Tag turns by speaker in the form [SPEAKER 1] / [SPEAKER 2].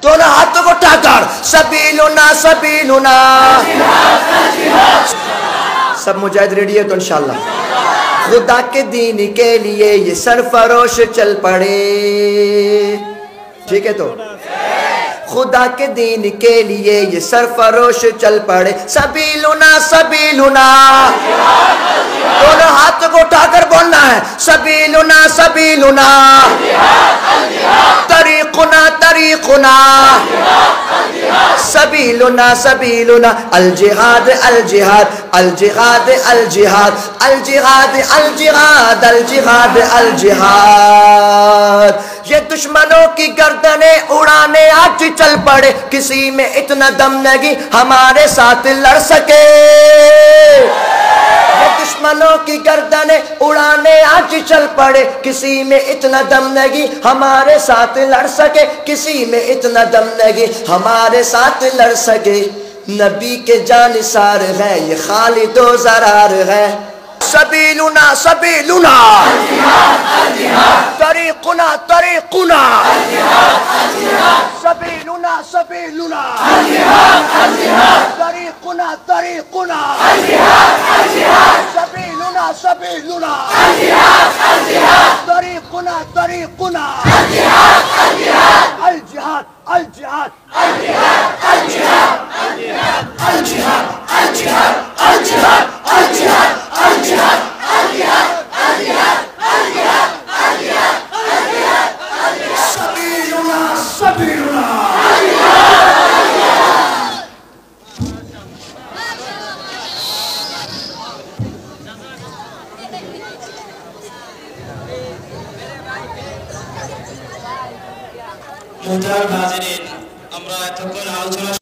[SPEAKER 1] दोनों हाथों को उठाकर सबीलुना सबीलुना। सब मुजाहिद रेडी है तो इंशाल्लाह खुदा के दीन के लिए ये सरफरोश चल पड़े। ठीक है तो खुदा के दीन के लिए ये सरफरोश चल पड़े। सबीलुना सबीलुना, दोनों हाथों को उठाकर बोलना है सबीलुना सबीलुना, तरीकुना तरीकुना, सबीलुना सबीलुना, अल जिहाद अल जिहाद अल जिहाद अल जिहाद अल जिहाद अल जिहाद अल जिहाद अल जिहाद। ये दुश्मनों की गर्दनें उड़ाने आज चल पड़े, किसी में इतना दम नहीं हमारे साथ लड़ सके। ये दुश्मनों की गर्दनें उड़ाने आज चल पड़े, किसी में इतना दम नहीं हमारे साथ लड़ सके, किसी में इतना दम नहीं हमारे साथ लड़ सके। नबी के जानिसार है ये खालिद व ज़रार है। सबीलुना सबीलुना, तरीकुना तरीकुना, सबीलुना सबीलुना, तरीकुना तरीकुना, सबीलुना सबीलुना, तरीकुना तरीकुना, अल जिहाद अल जिहाद अल जिहाद अल जिहाद अल जिहाद अल जिहाद अल जिहाद अल जिहाद अल जिहाद अल जिहाद अल जिहाद अल जिहाद अल जिहाद अल जिहाद अल जिहाद, सबीलुना सबीलुना।
[SPEAKER 2] মুহতারাম হাজিরিন, আমরা এতক্ষণ আলোচনা